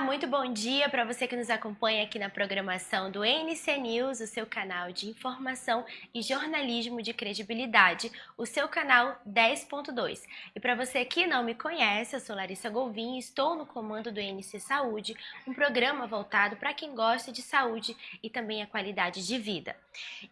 muito bom dia para você que nos acompanha aqui na programação do NC News, o seu canal de informação e jornalismo de credibilidade, o seu canal 10.2. E para você que não me conhece, eu sou Larissa Golvin e estou no comando do NC Saúde, um programa voltado para quem gosta de saúde e também a qualidade de vida.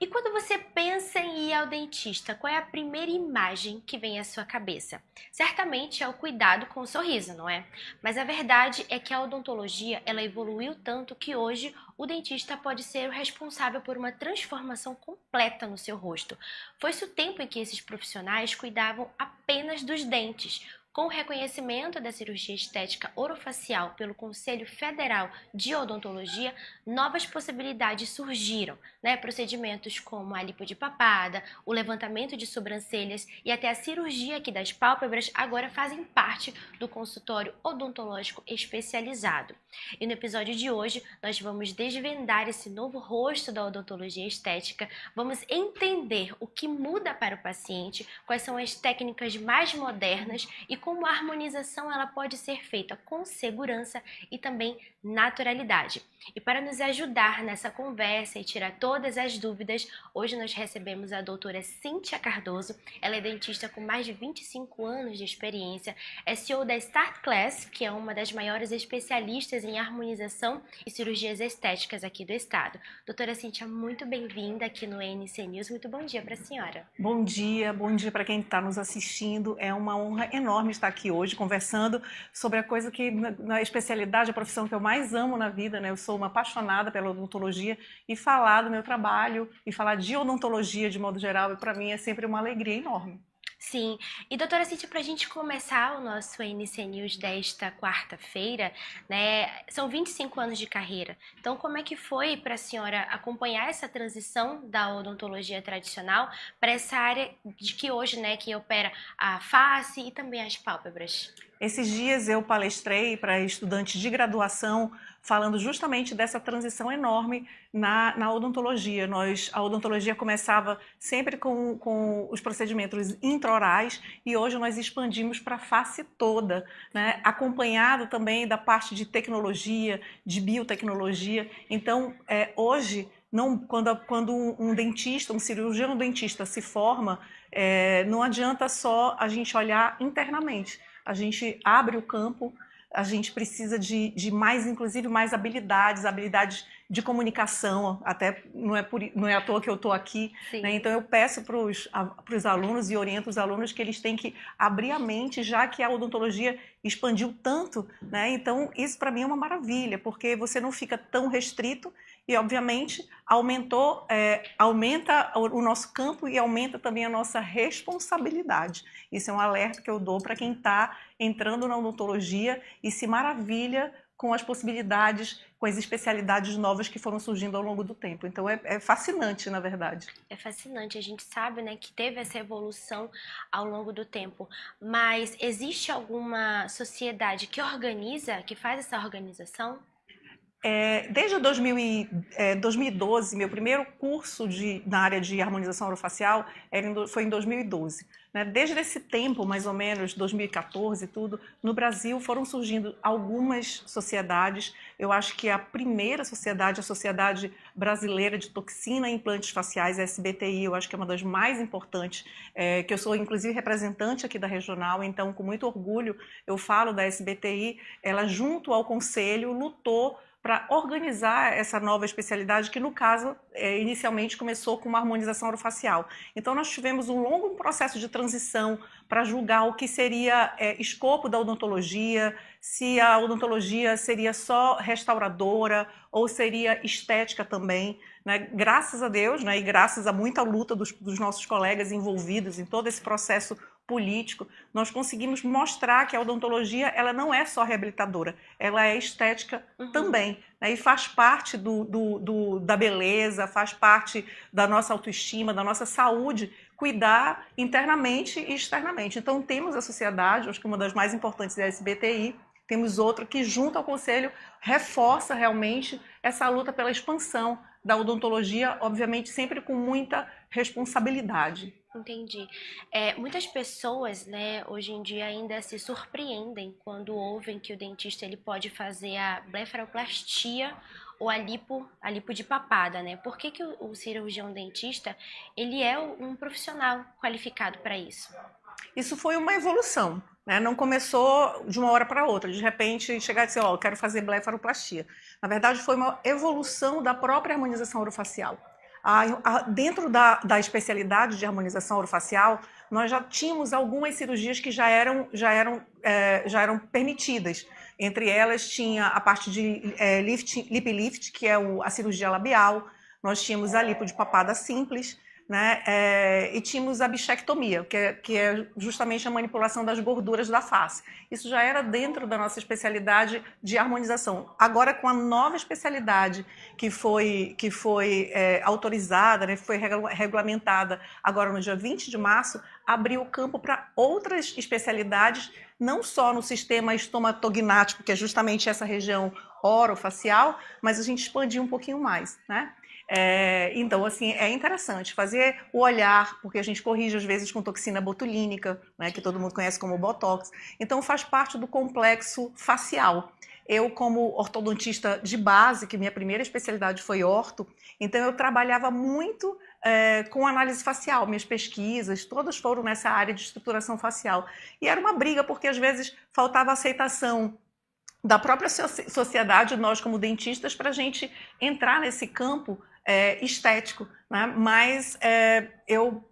E quando você pensa em ir ao dentista, qual é a primeira imagem que vem à sua cabeça? Certamente é o cuidado com o sorriso, não é? Mas a verdade é que a odontologia ela evoluiu tanto que hoje o dentista pode ser o responsável por uma transformação completa no seu rosto. Foi-se o tempo em que esses profissionais cuidavam apenas dos dentes. Com o reconhecimento da cirurgia estética orofacial pelo Conselho Federal de Odontologia, novas possibilidades surgiram, Procedimentos como a lipo de papada, o levantamento de sobrancelhas e até a cirurgia aqui das pálpebras agora fazem parte do consultório odontológico especializado. E no episódio de hoje, nós vamos desvendar esse novo rosto da odontologia estética, vamos entender o que muda para o paciente, quais são as técnicas mais modernas e como a harmonização ela pode ser feita com segurança e também naturalidade. E para nos ajudar nessa conversa e tirar todas as dúvidas, hoje nós recebemos a doutora Cíntia Cardoso. Ela é dentista com mais de 25 anos de experiência, é CEO da Start Class, que é uma das maiores especialistas em harmonização e cirurgias estéticas aqui do estado. Doutora Cíntia, muito bem-vinda aqui no NC News. Muito bom dia para a senhora. Bom dia para quem está nos assistindo. É uma honra enorme estar aqui hoje conversando sobre a coisa que, na especialidade, a profissão que eu mais amo na vida, né? Eu sou uma apaixonada pela odontologia e falar do meu trabalho e falar de odontologia de modo geral, para mim é sempre uma alegria enorme. Sim, e doutora Cíntia, para a gente começar o nosso NC News desta quarta-feira, são 25 anos de carreira. Então, como é que foi para a senhora acompanhar essa transição da odontologia tradicional para essa área de que hoje, que opera a face e também as pálpebras? Esses dias eu palestrei para estudantes de graduação falando justamente dessa transição enorme na odontologia. A odontologia começava sempre com os procedimentos intraorais e hoje nós expandimos para a face toda, né? Acompanhado também da parte de tecnologia, de biotecnologia. Então, hoje, quando um dentista, um cirurgião dentista se forma, não adianta só a gente olhar internamente. A gente abre o campo, a gente precisa de mais, inclusive, mais habilidades de comunicação, até não é à toa que eu estou aqui, né? Então eu peço para os alunos e oriento os alunos que eles têm que abrir a mente, já que a odontologia expandiu tanto, né? Então isso para mim é uma maravilha, porque você não fica tão restrito e, obviamente, aumenta o nosso campo e aumenta também a nossa responsabilidade. Isso é um alerta que eu dou para quem está entrando na odontologia e se maravilha com as possibilidades, com as especialidades novas que foram surgindo ao longo do tempo. Então é fascinante, na verdade. É fascinante, a gente sabe, que teve essa evolução ao longo do tempo, mas existe alguma sociedade que que faz essa organização? Desde 2012, meu primeiro curso na área de harmonização orofacial foi em 2012. Né? Desde esse tempo, mais ou menos, 2014 e tudo, no Brasil foram surgindo algumas sociedades. Eu acho que a primeira sociedade, a Sociedade Brasileira de Toxina e Implantes Faciais, a SBTI, eu acho que é uma das mais importantes, que eu sou inclusive representante aqui da regional, então com muito orgulho eu falo da SBTI. Ela, junto ao Conselho, lutou para organizar essa nova especialidade que, no caso, inicialmente começou com uma harmonização orofacial. Então, nós tivemos um longo processo de transição para julgar o que seria escopo da odontologia, se a odontologia seria só restauradora ou seria estética também, né? Graças a Deus, né, e graças a muita luta dos nossos colegas envolvidos em todo esse processo político, nós conseguimos mostrar que a odontologia ela não é só reabilitadora, ela é estética também, né? E faz parte da beleza, faz parte da nossa autoestima, da nossa saúde, cuidar internamente e externamente. Então temos a sociedade, acho que uma das mais importantes é a SBTI, temos outra que, junto ao Conselho, reforça realmente essa luta pela expansão da odontologia, obviamente sempre com muita responsabilidade. Entendi. Muitas pessoas, né, hoje em dia ainda se surpreendem quando ouvem que o dentista ele pode fazer a blefaroplastia ou a lipo de papada, né? Por que que o cirurgião dentista ele é um profissional qualificado para isso? Isso foi uma evolução, né? Não começou de uma hora para outra, de repente chegar e dizer, ó, eu quero fazer blefaroplastia. Na verdade, foi uma evolução da própria harmonização orofacial. Dentro da especialidade de harmonização orofacial, nós já tínhamos algumas cirurgias que já eram permitidas. Entre elas tinha a parte de lip lift, que é a cirurgia labial, nós tínhamos a lipo de papada simples, né? E tínhamos a bichectomia, que é justamente a manipulação das gorduras da face. Isso já era dentro da nossa especialidade de harmonização. Agora, com a nova especialidade que foi autorizada, né, foi regulamentada agora no dia 20 de março, abriu o campo para outras especialidades, não só no sistema estomatognático, que é justamente essa região orofacial, mas a gente expandiu um pouquinho mais, né? Então, assim, é interessante fazer o olhar, porque a gente corrige às vezes com toxina botulínica, né, que todo mundo conhece como Botox. Então, faz parte do complexo facial. Eu, como ortodontista de base, que minha primeira especialidade foi orto, então eu trabalhava muito com análise facial. Minhas pesquisas, todas foram nessa área de estruturação facial. E era uma briga, porque às vezes faltava aceitação da própria sociedade, nós como dentistas, para a gente entrar nesse campo estético, né? Mas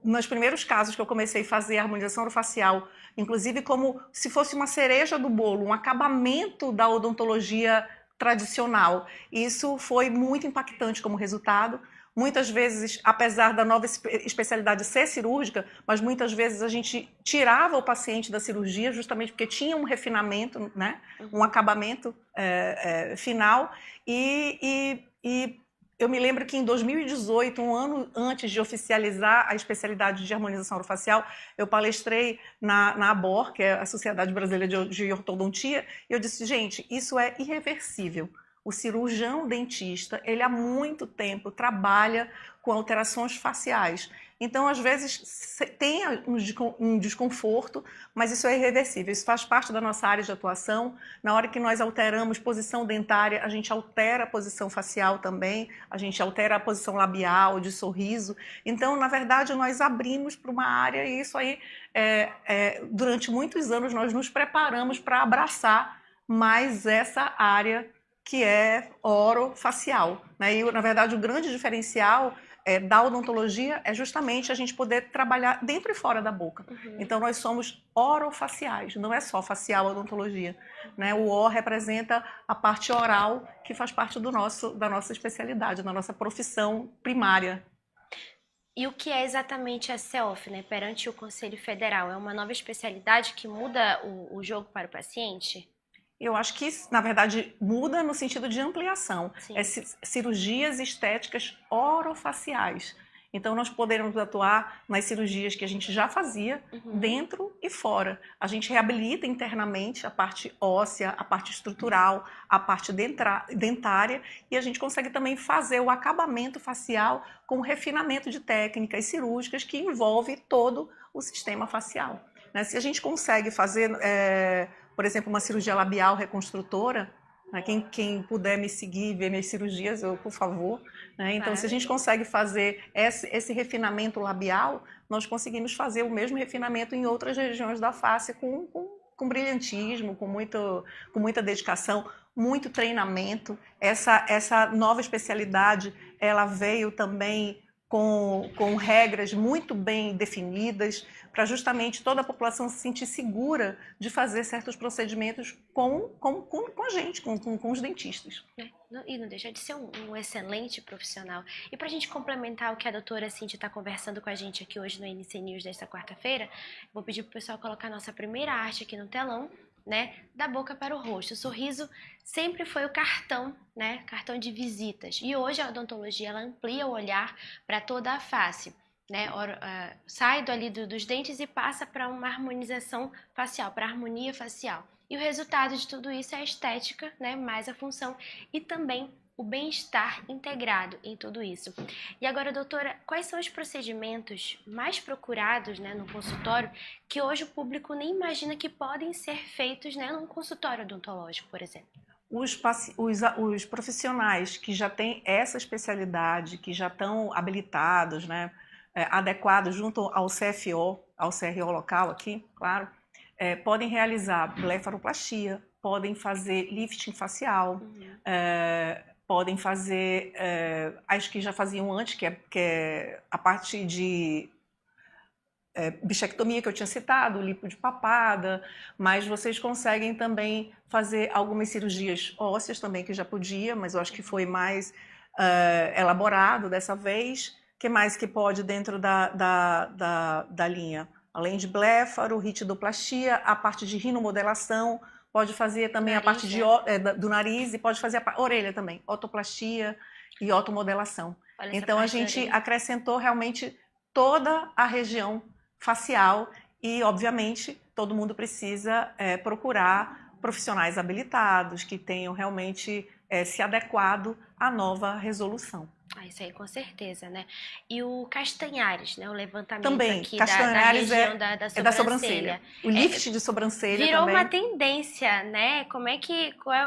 nos primeiros casos que eu comecei a fazer harmonização orofacial, inclusive como se fosse uma cereja do bolo, um acabamento da odontologia tradicional, isso foi muito impactante como resultado. Muitas vezes, apesar da nova especialidade ser cirúrgica, mas muitas vezes a gente tirava o paciente da cirurgia justamente porque tinha um refinamento, né? Um acabamento final. E eu me lembro que em 2018, um ano antes de oficializar a especialidade de harmonização orofacial, eu palestrei na ABOR, que é a Sociedade Brasileira de Ortodontia, e eu disse, gente, isso é irreversível. O cirurgião dentista, ele há muito tempo trabalha com alterações faciais. Então, às vezes, tem um desconforto, mas isso é irreversível. Isso faz parte da nossa área de atuação. Na hora que nós alteramos posição dentária, a gente altera a posição facial também, a gente altera a posição labial, de sorriso. Então, na verdade, nós abrimos para uma área e isso aí, durante muitos anos, nós nos preparamos para abraçar mais essa área que é orofacial, né? E, na verdade, o grande diferencial da odontologia é justamente a gente poder trabalhar dentro e fora da boca. Uhum. Então, nós somos orofaciais, não é só facial a odontologia, né? O O representa a parte oral, que faz parte da nossa especialidade, da nossa profissão primária. E o que é exatamente a CEOF, né, perante o Conselho Federal? É uma nova especialidade que muda o jogo para o paciente? Eu acho que, na verdade, muda no sentido de ampliação. Cirurgias estéticas orofaciais. Então, nós poderemos atuar nas cirurgias que a gente já fazia, dentro e fora. A gente reabilita internamente a parte óssea, a parte estrutural, a parte dentária, e a gente consegue também fazer o acabamento facial com refinamento de técnicas cirúrgicas que envolve todo o sistema facial. Né? Se a gente consegue fazer... por exemplo, uma cirurgia labial reconstrutora, né? Quem puder me seguir e ver minhas cirurgias, por favor. Né? Então, se a gente consegue fazer esse refinamento labial, nós conseguimos fazer o mesmo refinamento em outras regiões da face com brilhantismo, com muita dedicação, muito treinamento. Essa nova especialidade, ela veio também com regras muito bem definidas, para justamente toda a população se sentir segura de fazer certos procedimentos com a gente, com os dentistas. E não deixa de ser um excelente profissional. E para a gente complementar o que a doutora Cíntia está conversando com a gente aqui hoje no NC News desta quarta-feira, vou pedir para o pessoal colocar a nossa primeira arte aqui no telão, né, da boca para o rosto. O sorriso sempre foi o cartão, né, cartão de visitas. E hoje a odontologia ela amplia o olhar para toda a face, né, sai ali dos dentes e passa para uma harmonização facial, para harmonia facial. E o resultado de tudo isso é a estética, né, mais a função e também o bem-estar integrado em tudo isso. E agora, doutora, quais são os procedimentos mais procurados, né, no consultório, que hoje o público nem imagina que podem ser feitos, né, num consultório odontológico, por exemplo? Os profissionais que já têm essa especialidade, que já estão habilitados, né, adequados junto ao CFO, ao CRO local aqui, claro, podem realizar blefaroplastia, podem fazer lifting facial, podem fazer as que já faziam antes, que é a parte de bichectomia que eu tinha citado, lipo de papada, mas vocês conseguem também fazer algumas cirurgias ósseas também, que já podia, mas eu acho que foi mais elaborado dessa vez. O que mais que pode dentro da linha? Além de blefaro, ritidoplastia, a parte de rinomodelação, pode fazer também nariz, a parte do nariz e pode fazer a orelha também, otoplastia e otomodelação. Então a gente acrescentou realmente toda a região facial e, obviamente, todo mundo precisa procurar profissionais habilitados que tenham realmente se adequado à nova resolução. Isso aí, com certeza, né? E o Castanhares, né? O levantamento também, aqui Castanhares da região da sobrancelha. O lift de sobrancelha virou também. Uma tendência, né? Qual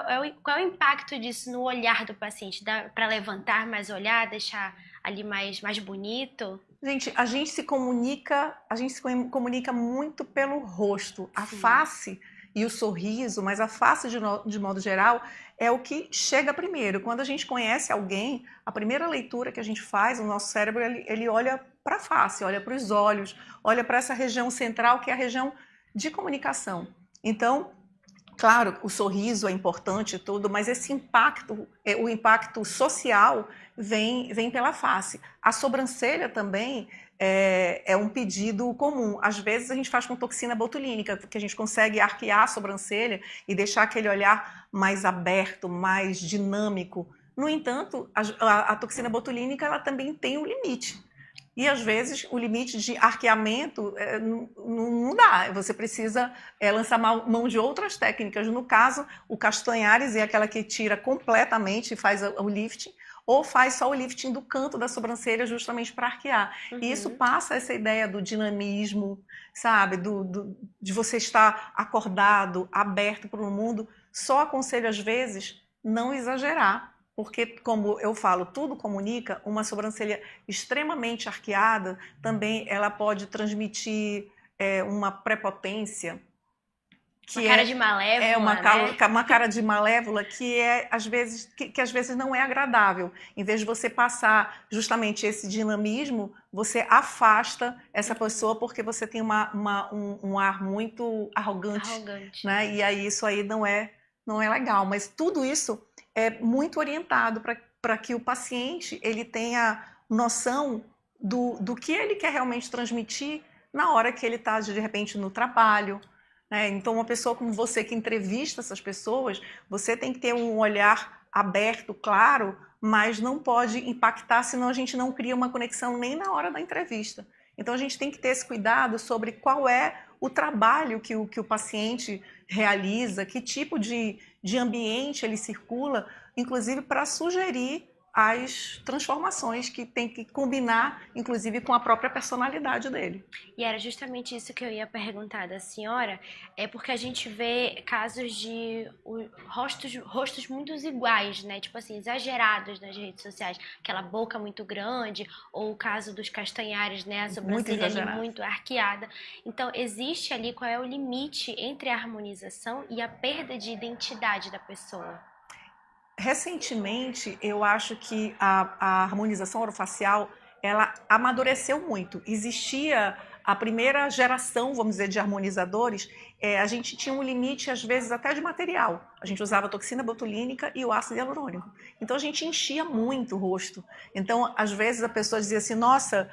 é o impacto disso no olhar do paciente? Dá para levantar mais olhar, deixar ali mais bonito? Gente, a gente se comunica muito pelo rosto. A face e o sorriso, mas a face de modo geral é o que chega primeiro. Quando a gente conhece alguém, a primeira leitura que a gente faz, o nosso cérebro, ele olha para a face, olha para os olhos, olha para essa região central, que é a região de comunicação. Então, claro, o sorriso é importante e tudo, mas esse impacto, o impacto social vem pela face. A sobrancelha também é um pedido comum. Às vezes a gente faz com toxina botulínica, que a gente consegue arquear a sobrancelha e deixar aquele olhar mais aberto, mais dinâmico. No entanto, a toxina botulínica ela também tem um limite. E, às vezes, o limite de arqueamento não dá. Você precisa lançar mão de outras técnicas. No caso, o Castanhares é aquela que tira completamente e faz o lifting, ou faz só o lifting do canto da sobrancelha justamente para arquear. E isso passa essa ideia do dinamismo, sabe? De você estar acordado, aberto para o mundo. Só aconselho, às vezes, não exagerar. Porque, como eu falo, tudo comunica, uma sobrancelha extremamente arqueada também ela pode transmitir uma prepotência. Que uma cara de malévola, uma cara de malévola que às vezes não é agradável. Em vez de você passar justamente esse dinamismo, você afasta essa pessoa porque você tem um ar muito arrogante. Né? E aí isso aí não é legal. Mas tudo isso é muito orientado para que o paciente ele tenha noção do que ele quer realmente transmitir na hora que ele está, de repente, no trabalho. Né? Então, uma pessoa como você que entrevista essas pessoas, você tem que ter um olhar aberto, claro, mas não pode impactar, senão a gente não cria uma conexão nem na hora da entrevista. Então, a gente tem que ter esse cuidado sobre qual é o trabalho que o paciente realiza, que tipo de ambiente ele circula, inclusive para sugerir as transformações que tem que combinar, inclusive, com a própria personalidade dele. E era justamente isso que eu ia perguntar da senhora, porque a gente vê casos de rostos muito iguais, né? Tipo assim, exagerados nas redes sociais, aquela boca muito grande, ou o caso dos Castanhares, né? A sobrancelha ali muito arqueada. Então, existe ali qual é o limite entre a harmonização e a perda de identidade da pessoa? Recentemente, eu acho que a harmonização orofacial, ela amadureceu muito. Existia a primeira geração, vamos dizer, de harmonizadores, a gente tinha um limite, às vezes, até de material. A gente usava toxina botulínica e o ácido hialurônico. Então, a gente enchia muito o rosto. Então, às vezes, a pessoa dizia assim, nossa,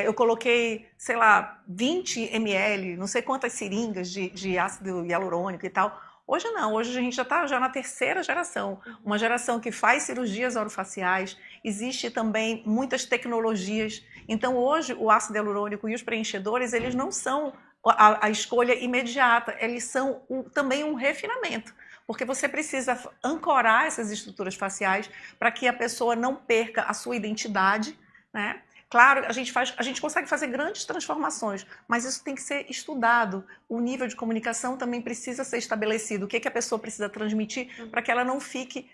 eu coloquei, sei lá, 20 ml, não sei quantas seringas de ácido hialurônico e tal. Hoje não, hoje a gente já está na terceira geração, uma geração que faz cirurgias orofaciais, existe também muitas tecnologias. Então hoje o ácido hialurônico e os preenchedores, eles não são a escolha imediata, eles são também um refinamento. porque você precisa ancorar essas estruturas faciais para que a pessoa não perca a sua identidade, né? Claro, a gente consegue fazer grandes transformações, mas isso tem que ser estudado. O nível de comunicação também precisa ser estabelecido. O que a pessoa precisa transmitir para que ela não fique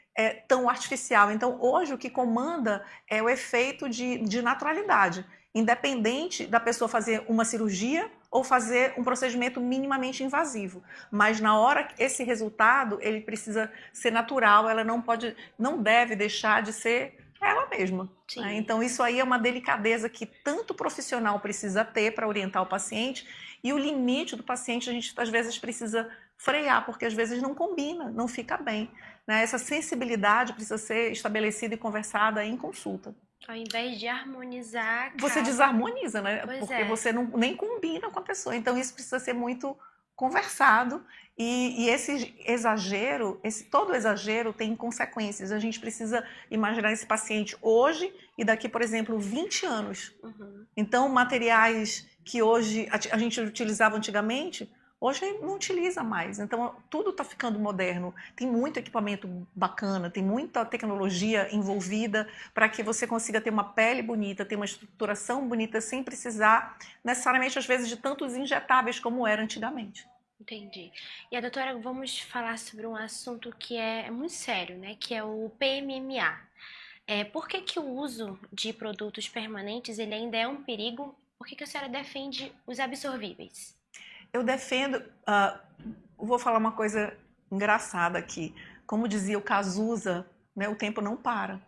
tão artificial. Então, hoje, o que comanda é o efeito de naturalidade, independente da pessoa fazer uma cirurgia ou fazer um procedimento minimamente invasivo. Mas na hora, esse resultado, ele precisa ser natural, ela não deve deixar de ser ela mesma. Né? Então, isso aí é uma delicadeza que tanto o profissional precisa ter para orientar o paciente, e o limite do paciente a gente às vezes precisa frear, porque às vezes não combina, não fica bem. Né? Essa sensibilidade precisa ser estabelecida e conversada em consulta. Ao invés de harmonizar... Você desarmoniza, né? Pois porque você nem combina com a pessoa. Então, isso precisa ser muito conversado, e esse exagero, todo exagero tem consequências. A gente precisa imaginar esse paciente hoje e daqui, por exemplo, 20 anos. Então, materiais que hoje a gente utilizava antigamente, hoje não utiliza mais. Então, tudo está ficando moderno. Tem muito equipamento bacana, tem muita tecnologia envolvida para que você consiga ter uma pele bonita, ter uma estruturação bonita, sem precisar necessariamente, às vezes, de tantos injetáveis como era antigamente. Entendi. E a doutora, vamos falar sobre um assunto que é muito sério, né? Que é o PMMA. Por que o uso de produtos permanentes ele ainda é um perigo? Por que a senhora defende os absorvíveis? Eu defendo, vou falar uma coisa engraçada aqui. Como dizia o Cazuza, né, o tempo não para.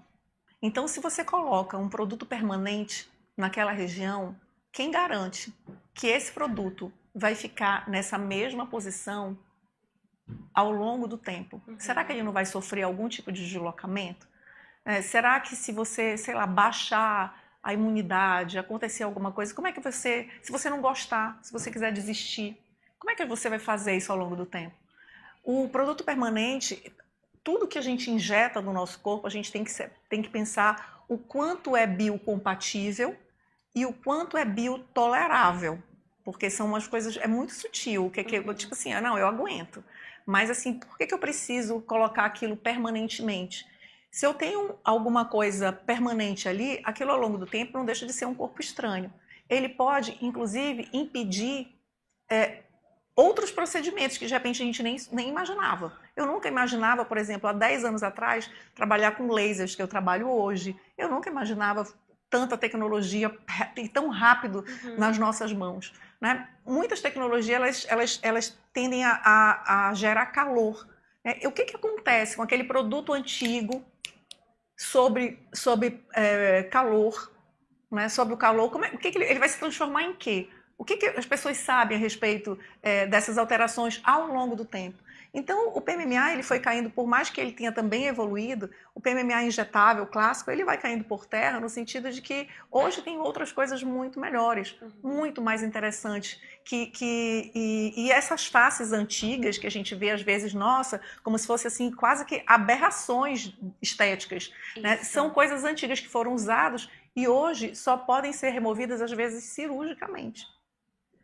Então, se você coloca um produto permanente naquela região, quem garante que esse produto vai ficar nessa mesma posição ao longo do tempo? Será que ele não vai sofrer algum tipo de deslocamento? Será que se você, sei lá, baixar a imunidade, acontecer alguma coisa, como é que você, se você não gostar, se você quiser desistir, como é que você vai fazer isso ao longo do tempo? O produto permanente, tudo que a gente injeta no nosso corpo, a gente tem que pensar o quanto é biocompatível e o quanto é biotolerável, porque são umas coisas, é muito sutil, tipo assim, não, eu aguento, mas assim, por que eu preciso colocar aquilo permanentemente? Se eu tenho alguma coisa permanente ali, aquilo ao longo do tempo não deixa de ser um corpo estranho. Ele pode, inclusive, impedir outros procedimentos que de repente a gente nem imaginava. Eu nunca imaginava, por exemplo, há 10 anos atrás, trabalhar com lasers que eu trabalho hoje. Eu nunca imaginava tanta tecnologia e tão rápido nas nossas mãos. Né? Muitas tecnologias elas tendem a gerar calor. Né? O que acontece com aquele produto antigo sobre calor, né? Sobre o calor? Ele vai se transformar em quê? O que as pessoas sabem a respeito dessas alterações ao longo do tempo? Então, o PMMA ele foi caindo, por mais que ele tenha também evoluído, o PMMA injetável clássico, ele vai caindo por terra no sentido de que hoje tem outras coisas muito melhores, muito mais interessantes, e essas faces antigas que a gente vê às vezes, nossa, como se fosse assim, quase que aberrações estéticas, né? São coisas antigas que foram usadas e hoje só podem ser removidas às vezes cirurgicamente.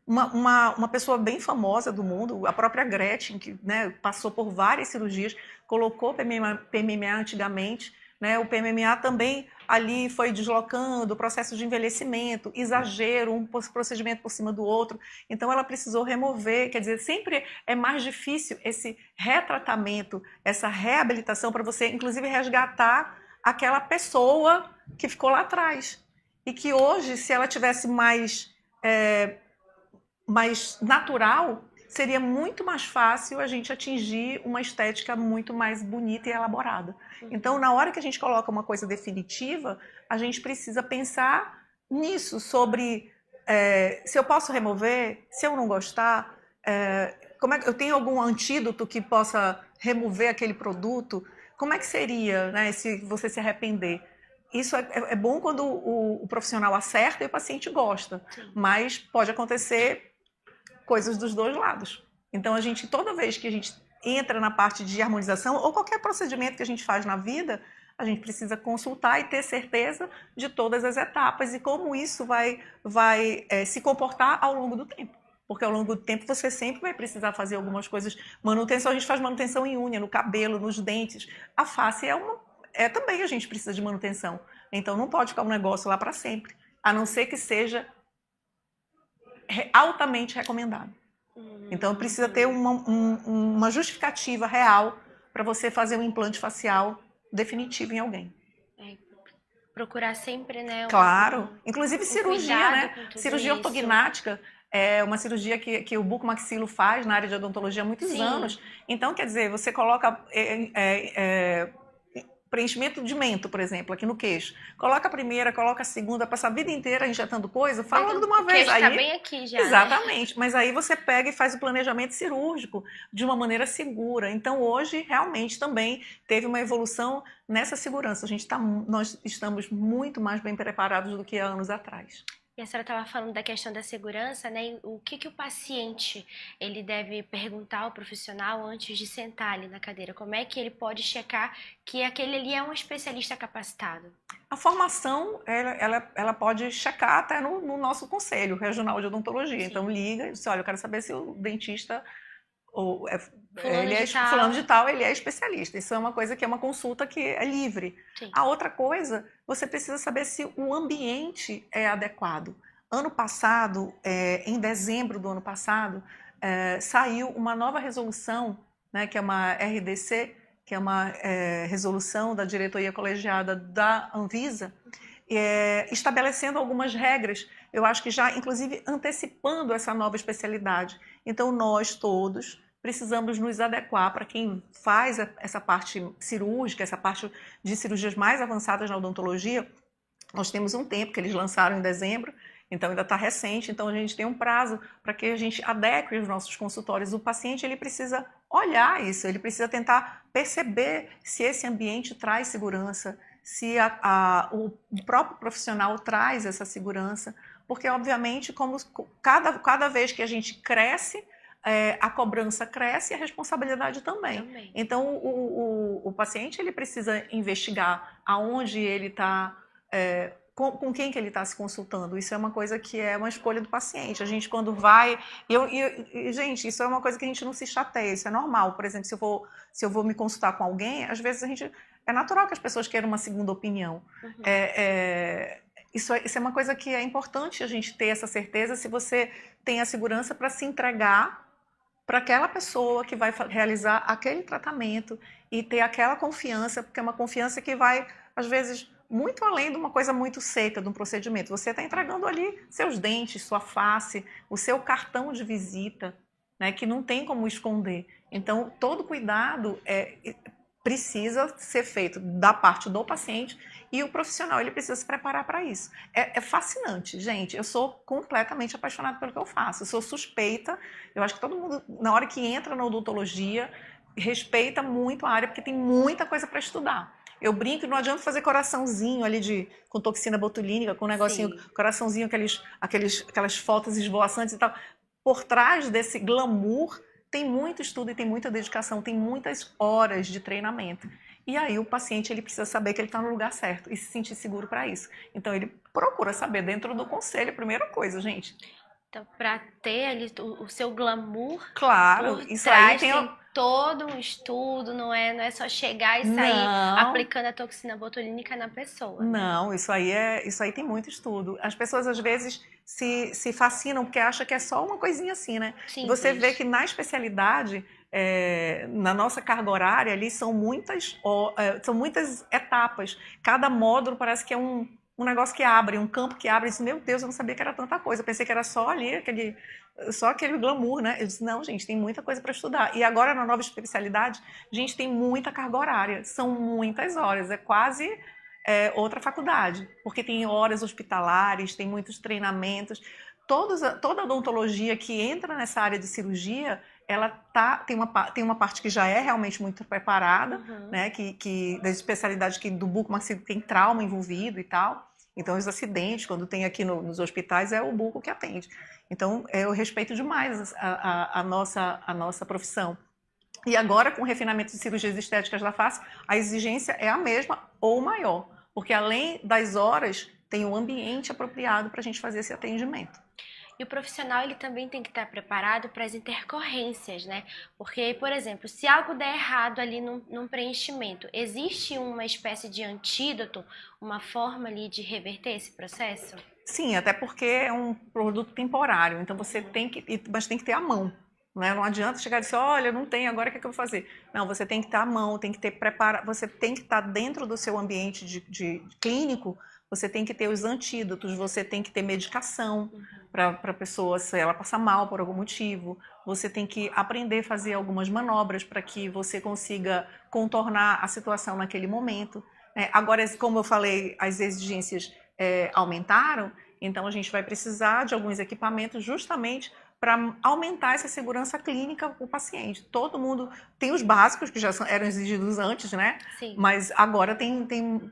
Uma pessoa bem famosa do mundo, a própria Gretchen, que, né, passou por várias cirurgias, colocou PMMA antigamente, né, o PMMA também ali foi deslocando, o processo de envelhecimento, exagero, um procedimento por cima do outro, então ela precisou remover, quer dizer, sempre é mais difícil esse retratamento, essa reabilitação para você, inclusive, resgatar aquela pessoa que ficou lá atrás, e que hoje, se ela tivesse mais natural, seria muito mais fácil a gente atingir uma estética muito mais bonita e elaborada. Então, na hora que a gente coloca uma coisa definitiva, a gente precisa pensar nisso, sobre se eu posso remover, se eu não gostar, eu tenho algum antídoto que possa remover aquele produto? Como é que seria, né, se você se arrepender? Isso é bom quando o profissional acerta e o paciente gosta, mas pode acontecer coisas dos dois lados. Então, toda vez que a gente entra na parte de harmonização, ou qualquer procedimento que a gente faz na vida, a gente precisa consultar e ter certeza de todas as etapas e como isso vai se comportar ao longo do tempo. porque ao longo do tempo você sempre vai precisar fazer algumas coisas. Manutenção, a gente faz manutenção em unha, no cabelo, nos dentes. A face também a gente precisa de manutenção. Então não pode ficar um negócio lá para sempre, a não ser que seja altamente recomendado. Então precisa ter uma justificativa real para você fazer um implante facial definitivo em alguém. Procurar sempre, né? Claro, inclusive cirurgia, né? Cirurgia isso. ortognática é uma cirurgia que o bucomaxilo faz na área de odontologia há muitos anos. Então, quer dizer, você coloca preenchimento de mento, por exemplo, aqui no queixo. Coloca a primeira, coloca a segunda, passa a vida inteira injetando coisa, fala de uma vez. Aí tá bem aqui já. Exatamente, né? Mas aí você pega e faz o planejamento cirúrgico de uma maneira segura. Então, hoje, realmente, também teve uma evolução nessa segurança. Nós estamos muito mais bem preparados do que há anos atrás. E a senhora estava falando da questão da segurança, né? O que o paciente ele deve perguntar ao profissional antes de sentar ali na cadeira? Como é que ele pode checar que aquele ali é um especialista capacitado? A formação, ela pode checar até no nosso Conselho Regional de Odontologia. Sim. Então liga e diz, olha, eu quero saber se o dentista fulano de tal, ele é especialista. Isso é uma coisa que é uma consulta que é livre. Sim. A outra coisa, você precisa saber se o ambiente é adequado. Ano passado, em dezembro do ano passado, saiu uma nova resolução, né, que é uma RDC, que é uma resolução da diretoria colegiada da Anvisa, estabelecendo algumas regras, eu acho que já, inclusive, antecipando essa nova especialidade. Então, nós todos precisamos nos adequar para quem faz essa parte cirúrgica, essa parte de cirurgias mais avançadas na odontologia. Nós temos um tempo que eles lançaram em dezembro, então ainda está recente, então a gente tem um prazo para que a gente adeque os nossos consultórios. O paciente ele precisa olhar isso, ele precisa tentar perceber se esse ambiente traz segurança, se o próprio profissional traz essa segurança, porque obviamente como cada vez que a gente cresce, a cobrança cresce e a responsabilidade também. Então o paciente ele precisa investigar aonde ele está, com quem que ele está se consultando. Isso é uma coisa que é uma escolha do paciente. A gente quando vai... gente, isso é uma coisa que a gente não se chateia, isso é normal. Por exemplo, se eu vou me consultar com alguém, às vezes é natural que as pessoas queiram uma segunda opinião. Uhum. Isso é uma coisa que é importante a gente ter essa certeza, se você tem a segurança para se entregar para aquela pessoa que vai realizar aquele tratamento e ter aquela confiança, porque é uma confiança que vai, às vezes, muito além de uma coisa muito seca, de um procedimento. Você está entregando ali seus dentes, sua face, o seu cartão de visita, né, que não tem como esconder. Então, todo cuidado precisa ser feito da parte do paciente e o profissional ele precisa se preparar para isso. É fascinante, gente. Eu sou completamente apaixonada pelo que eu faço. Eu sou suspeita. Eu acho que todo mundo, na hora que entra na odontologia, respeita muito a área, porque tem muita coisa para estudar. Eu brinco que não adianta fazer coraçãozinho ali com toxina botulínica, com um negocinho, sim, coraçãozinho, aquelas fotos esvoaçantes e tal. Por trás desse glamour, tem muito estudo e tem muita dedicação, tem muitas horas de treinamento. E aí o paciente ele precisa saber que ele está no lugar certo e se sentir seguro para isso. Então ele procura saber dentro do conselho, a primeira coisa, gente. Então, para ter ali o seu glamour, claro, isso aí tem todo um estudo, não é só chegar e sair aplicando a toxina botulínica na pessoa. Não, né? Isso aí tem muito estudo. As pessoas às vezes se fascinam porque acham que é só uma coisinha assim, né? Sim, você vê que na especialidade, na nossa carga horária ali são muitas etapas. Cada módulo parece que é um negócio que abre, um campo que abre. Eu disse, meu Deus, eu não sabia que era tanta coisa. Eu pensei que era só ali, só aquele glamour, né? Eu disse, não, gente, tem muita coisa para estudar. E agora, na nova especialidade, a gente tem muita carga horária. São muitas horas, é quase outra faculdade. Porque tem horas hospitalares, tem muitos treinamentos. Toda odontologia que entra nessa área de cirurgia, ela tem uma parte que já é realmente muito preparada, né? Das especialidades do buco-maxilo tem trauma envolvido e tal. Então, os acidentes, quando tem aqui nos hospitais, é o buco que atende. Então, eu respeito demais a nossa profissão. E agora, com o refinamento de cirurgias estéticas da face, a exigência é a mesma ou maior. Porque, além das horas, tem um ambiente apropriado para a gente fazer esse atendimento. E o profissional, ele também tem que estar preparado para as intercorrências, né? Porque, por exemplo, se algo der errado ali num preenchimento, existe uma espécie de antídoto, uma forma ali de reverter esse processo? Sim, até porque é um produto temporário, então você tem que, mas tem que ter à mão. Né? Não adianta chegar e dizer, olha, não tem, agora o que é que eu vou fazer? Não, você tem que estar à mão, tem que ter preparado, você tem que estar dentro do seu ambiente de clínico, você tem que ter os antídotos, você tem que ter medicação para a pessoa, se ela passar mal por algum motivo, você tem que aprender a fazer algumas manobras para que você consiga contornar a situação naquele momento. Agora, como eu falei, as exigências aumentaram, então a gente vai precisar de alguns equipamentos justamente para aumentar essa segurança clínica para o paciente. Todo mundo tem os básicos que já eram exigidos antes, né? Sim. Mas agora quem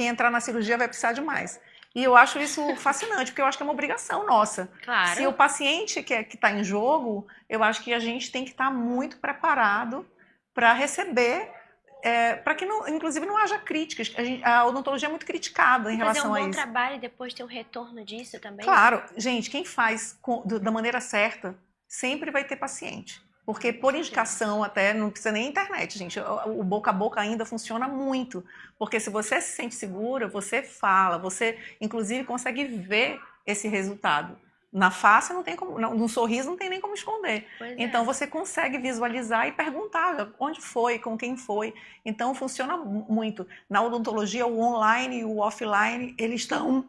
entrar na cirurgia vai precisar de mais. E eu acho isso fascinante, porque eu acho que é uma obrigação nossa. Claro. Se o paciente que está em jogo, eu acho que a gente tem que estar muito preparado para receber, para que, inclusive, não haja críticas. A odontologia é muito criticada em relação a isso. Fazer um bom trabalho e depois ter um retorno disso também? Claro, gente, quem faz da maneira certa sempre vai ter paciente. Porque por indicação até, não precisa nem internet, gente, o boca a boca ainda funciona muito. Porque se você se sente segura, você fala, você inclusive consegue ver esse resultado. Na face não tem como, no sorriso não tem nem como esconder. Então você consegue visualizar e perguntar onde foi, com quem foi. Então funciona muito. Na odontologia, o online e o offline, eles estão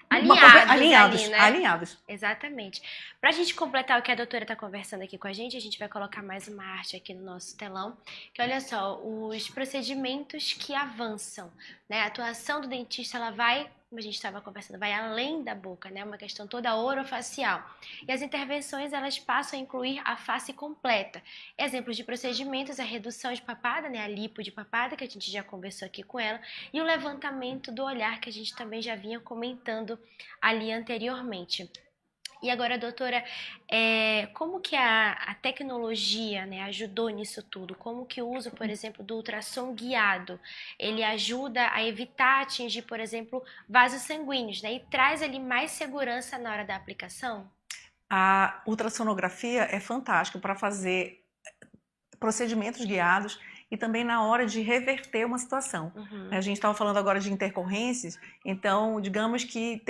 alinhados, né? Alinhados. Exatamente. Para a gente completar o que a doutora está conversando aqui com a gente vai colocar mais uma arte aqui no nosso telão, que olha só, os procedimentos que avançam, né? A atuação do dentista, ela vai, como a gente estava conversando, vai além da boca, né? Uma questão toda orofacial. E as intervenções, elas passam a incluir a face completa. Exemplos de procedimentos, a redução de papada, né? A lipo de papada, que a gente já conversou aqui com ela, e o levantamento do olhar, que a gente também já vinha comentando ali anteriormente. E agora, doutora, como que a tecnologia, né, ajudou nisso tudo? Como que o uso, por exemplo, do ultrassom guiado, ele ajuda a evitar atingir, por exemplo, vasos sanguíneos, né, e traz ali mais segurança na hora da aplicação? A ultrassonografia é fantástica para fazer procedimentos guiados e também na hora de reverter uma situação. A gente estava falando agora de intercorrências, então digamos que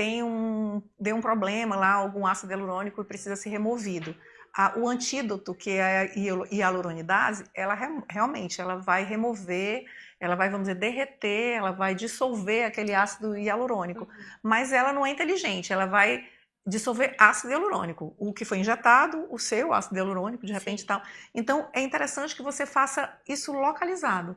deu um problema lá, algum ácido hialurônico e precisa ser removido. O antídoto, que é a hialuronidase, ela realmente ela vai remover, ela vai, vamos dizer, derreter, ela vai dissolver aquele ácido hialurônico, mas ela não é inteligente, ela vai dissolver ácido hialurônico, o que foi injetado, o seu ácido hialurônico, de repente tal. Então, é interessante que você faça isso localizado.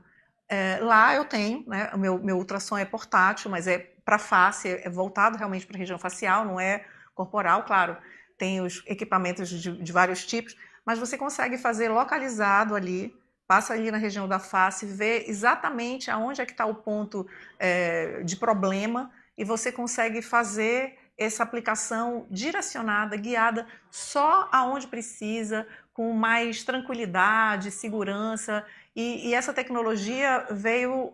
Lá eu tenho, né, o meu ultrassom é portátil, mas é para face, é voltado realmente para a região facial, não é corporal, claro. Tem os equipamentos de vários tipos, mas você consegue fazer localizado ali, passa ali na região da face, vê exatamente aonde é que está o ponto de problema e você consegue fazer essa aplicação direcionada, guiada só aonde precisa, com mais tranquilidade, segurança. E essa tecnologia veio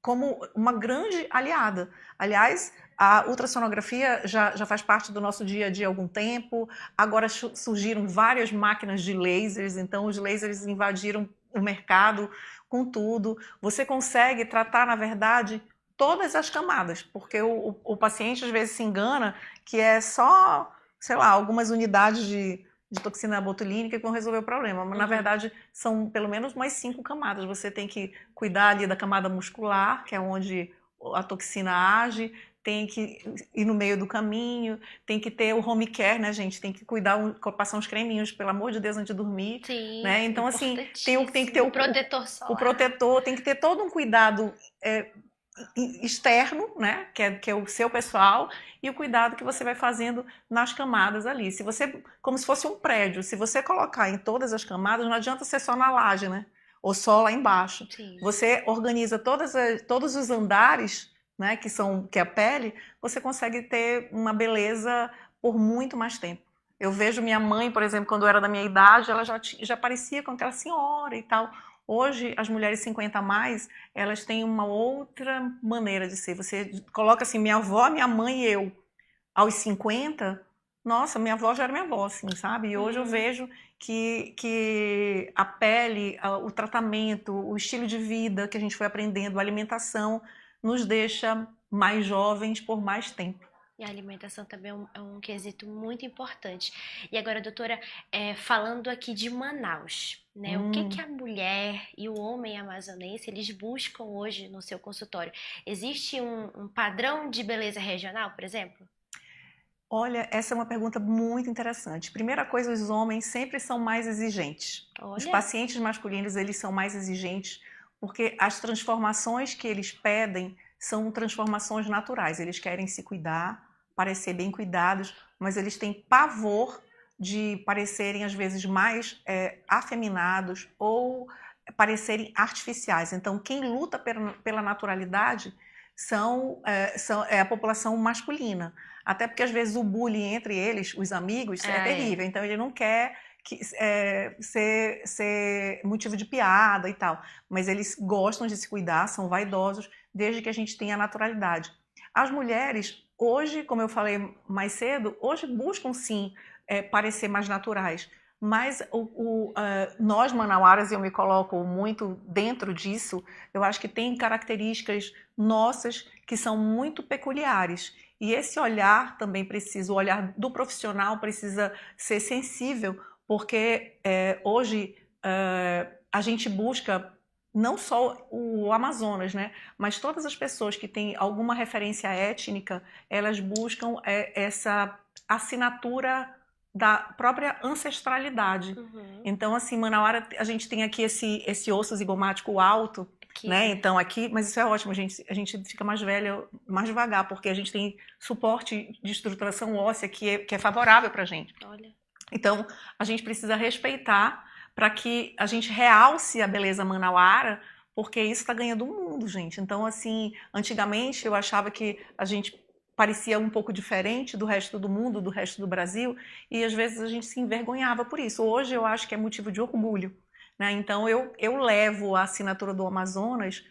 como uma grande aliada. Aliás, a ultrassonografia já faz parte do nosso dia a dia há algum tempo. Agora surgiram várias máquinas de lasers, então os lasers invadiram o mercado com tudo. Você consegue tratar, na verdade, todas as camadas, porque o paciente às vezes se engana que é só, sei lá, algumas unidades de toxina botulínica que vão resolver o problema, mas na verdade são pelo menos mais 5 camadas. Você tem que cuidar ali da camada muscular, que é onde a toxina age, tem que ir no meio do caminho, tem que ter o home care, né, gente? Tem que cuidar, passar uns creminhos, pelo amor de Deus, antes de dormir. Sim, né? Então, assim, tem que ter o protetor solar. O protetor, tem que ter todo um cuidado externo, né, que é o seu pessoal, e o cuidado que você vai fazendo nas camadas ali. Se você, como se fosse um prédio, se você colocar em todas as camadas, não adianta ser só na laje, né, ou só lá embaixo. Sim. Você organiza todos os andares, né, que é a pele, você consegue ter uma beleza por muito mais tempo. Eu vejo minha mãe, por exemplo, quando eu era da minha idade, ela já parecia com aquela senhora e tal. Hoje, as mulheres 50 a mais, elas têm uma outra maneira de ser. Você coloca assim, minha avó, minha mãe e eu, aos 50, Nossa, minha avó já era minha avó, assim, sabe? E hoje eu vejo que a pele, o tratamento, o estilo de vida que a gente foi aprendendo, a alimentação, nos deixa mais jovens por mais tempo. E a alimentação também é um quesito muito importante. E agora, doutora, falando aqui de Manaus, né? O que a mulher e o homem amazonense, eles buscam hoje no seu consultório? Existe um padrão de beleza regional, por exemplo? Olha, essa é uma pergunta muito interessante. Primeira coisa, os homens sempre são mais exigentes. Os Olha, pacientes masculinos, eles são mais exigentes porque as transformações que eles pedem são transformações naturais. Eles querem se cuidar, parecer bem cuidados, mas eles têm pavor de parecerem, às vezes, mais afeminados ou parecerem artificiais. Então, quem luta pela naturalidade é a população masculina. Até porque, às vezes, o bullying entre eles, os amigos, é terrível. Então, ele não quer ser motivo de piada e tal. Mas eles gostam de se cuidar, são vaidosos, desde que a gente tenha a naturalidade. As mulheres, hoje, como eu falei mais cedo, hoje buscam, sim, parecer mais naturais. Mas nós, manauaras, eu me coloco muito dentro disso, eu acho que tem características nossas que são muito peculiares. E esse olhar também precisa, o olhar do profissional precisa ser sensível, porque hoje a gente busca não só o Amazonas, né, mas todas as pessoas que têm alguma referência étnica, elas buscam essa assinatura da própria ancestralidade. Então, assim, Manauara, a gente tem aqui esse osso zigomático alto, né? Então aqui, mas isso é ótimo, a gente fica mais velha mais devagar, porque a gente tem suporte de estruturação óssea que é favorável para a gente. Olha. Então, a gente precisa respeitar para que a gente realce a beleza manauara, porque isso está ganhando o mundo, gente. Então, assim, antigamente eu achava que a gente parecia um pouco diferente do resto do mundo, do resto do Brasil, e às vezes a gente se envergonhava por isso. Hoje eu acho que é motivo de orgulho, né? Então eu levo a assinatura do Amazonas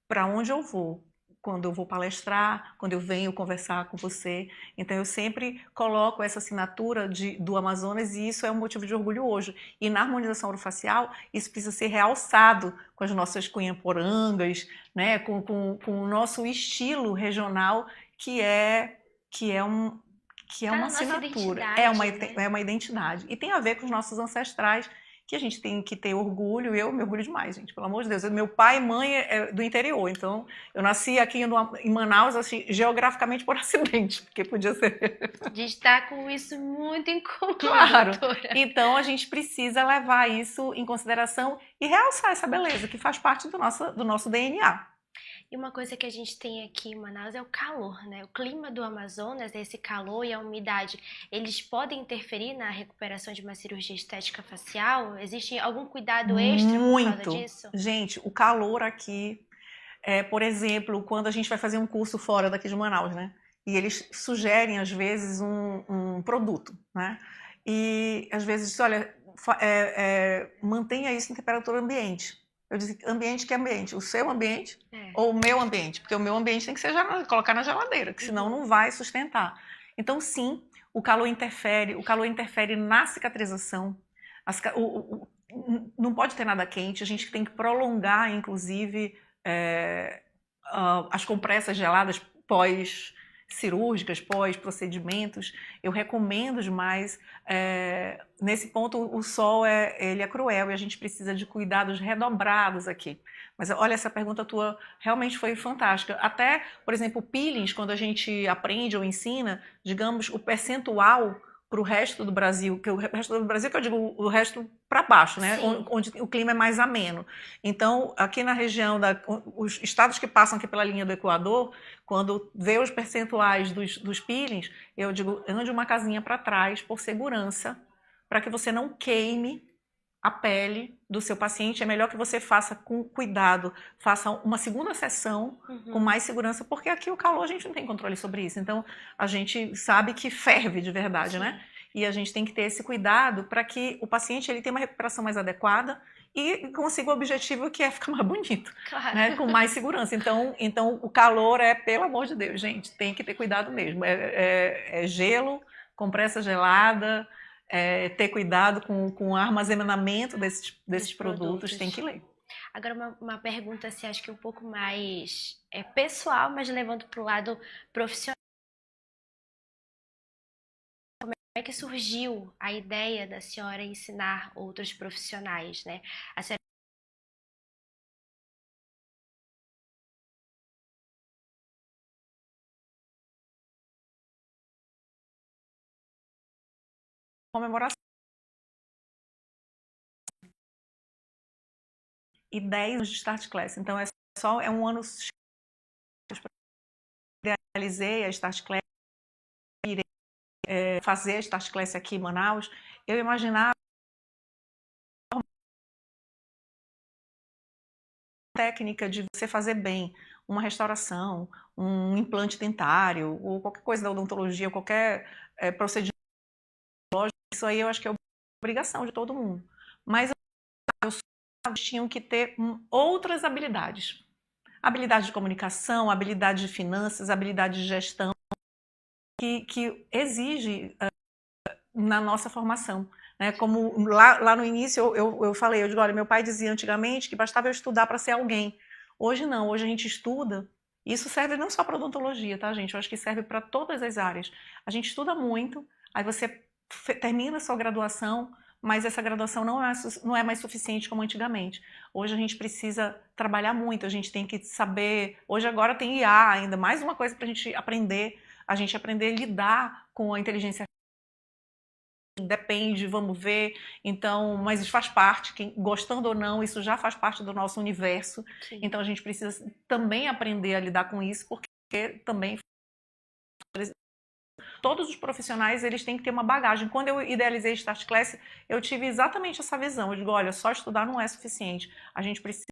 para onde eu vou, quando eu vou palestrar, quando eu venho conversar com você. Então eu sempre coloco essa assinatura do Amazonas e isso é um motivo de orgulho hoje. E na harmonização orofacial, isso precisa ser realçado com as nossas cunhaporangas, né? com o nosso estilo regional, que é uma assinatura, é uma identidade. E tem a ver com os nossos ancestrais, que a gente tem que ter orgulho. Eu me orgulho demais, gente, pelo amor de Deus. Meu pai e mãe é do interior, então eu nasci aqui em Manaus, assim, geograficamente por acidente, porque podia ser. A gente está com isso muito em comum. Claro. Então a gente precisa levar isso em consideração e realçar essa beleza que faz parte do nosso DNA. E uma coisa que a gente tem aqui em Manaus é o calor, né? O clima do Amazonas, esse calor e a umidade, eles podem interferir na recuperação de uma cirurgia estética facial? Existe algum cuidado extra por causa disso? Gente, o calor aqui, por exemplo, quando a gente vai fazer um curso fora daqui de Manaus, né? E eles sugerem, às vezes, um produto, né? E, às vezes, olha, mantenha isso em temperatura ambiente. Eu disse, ambiente que ambiente? O seu ambiente ou o meu ambiente? Porque o meu ambiente tem que ser colocar na geladeira, que senão não vai sustentar. Então, sim, o calor interfere na cicatrização. Não pode ter nada quente, a gente tem que prolongar, inclusive, as compressas geladas pós-cirúrgicas, pós-procedimentos. Eu recomendo demais. Nesse ponto, o sol ele é cruel e a gente precisa de cuidados redobrados aqui. Mas olha, essa pergunta tua realmente foi fantástica. Até, por exemplo, peelings, quando a gente aprende ou ensina, digamos, o percentual para o resto do Brasil, que o resto do Brasil, que eu digo o resto para baixo, né? Onde o clima é mais ameno. Então, aqui na região, os estados que passam aqui pela linha do Equador, quando vê os percentuais dos peelings, eu digo, ande uma casinha para trás, por segurança, para que você não queime a pele do seu paciente. É melhor que você faça com cuidado, faça uma segunda sessão com mais segurança, porque aqui o calor a gente não tem controle sobre isso. Então, a gente sabe que ferve de verdade, né? E a gente tem que ter esse cuidado para que o paciente ele tenha uma recuperação mais adequada e consiga o objetivo, que é ficar mais bonito, né? Com mais segurança. Então, o calor pelo amor de Deus, gente, tem que ter cuidado mesmo. É gelo compressa gelada, ter cuidado com o armazenamento desses produtos, tem que ler. Agora, uma pergunta, assim, acho que um pouco mais pessoal, mas levando para o lado profissional. Como é que surgiu a ideia da senhora ensinar outros profissionais, né? A senhora... Comemoração. E 10 anos de Start Class. Então, é um ano... Realizei a Start Class, irei fazer a Start Class aqui em Manaus. Eu imaginava técnica de você fazer bem uma restauração, um implante dentário, ou qualquer coisa da odontologia, qualquer procedimento lógico, isso aí eu acho que é obrigação de todo mundo. Mas os tinham que ter outras habilidades. Habilidade de comunicação, habilidade de finanças, habilidade de gestão, que exige na nossa formação. Né? Como lá no início eu falei, eu digo, olha, meu pai dizia antigamente que bastava eu estudar para ser alguém. Hoje não, hoje a gente estuda. Isso serve não só para odontologia, tá, gente? Eu acho que serve para todas as áreas. A gente estuda muito, aí você termina a sua graduação, mas essa graduação não é mais suficiente como antigamente. Hoje a gente precisa trabalhar muito, a gente tem que saber... Hoje agora tem IA ainda, mais uma coisa para a gente aprender a lidar com a inteligência artificial. Depende, vamos ver, então, mas isso faz parte, gostando ou não, isso já faz parte do nosso universo. Sim. Então a gente precisa também aprender a lidar com isso, porque também todos os profissionais eles têm que ter uma bagagem. Quando eu idealizei Start Class, eu tive exatamente essa visão. Eu digo, olha, só estudar não é suficiente. A gente precisa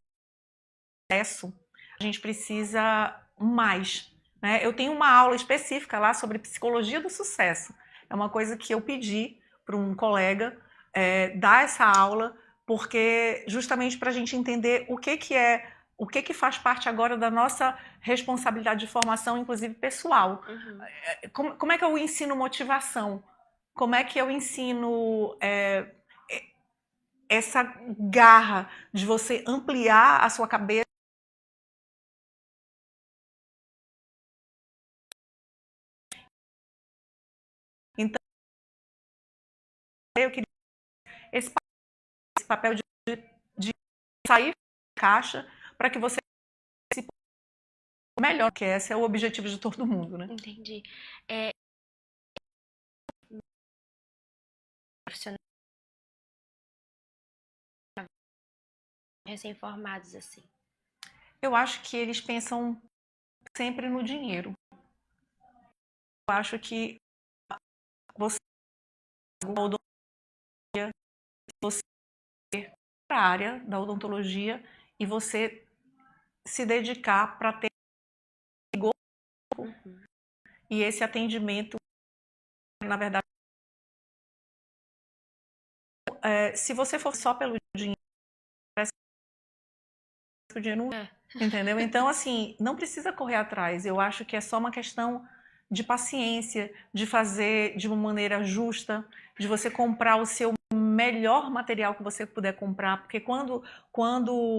mais. Né? Eu tenho uma aula específica lá sobre psicologia do sucesso. É uma coisa que eu pedi para um colega dar essa aula, porque justamente para a gente entender o que faz parte agora da nossa responsabilidade de formação, inclusive pessoal. Uhum. Como é que eu ensino motivação? Como é que eu ensino essa garra de você ampliar a sua cabeça? Então, eu queria esse papel de sair da caixa para que você se melhor, que esse é o objetivo de todo mundo, né? Entendi. Profissionais recém-formados assim. Eu acho que eles pensam sempre no dinheiro. Eu acho que você para a área da odontologia e você se dedicar para ter e esse atendimento, na verdade, se você for só pelo dinheiro, parece que o dinheiro não entendeu? Então, assim, não precisa correr atrás. Eu acho que é só uma questão de paciência, de fazer de uma maneira justa, de você comprar o seu melhor material que você puder comprar, porque quando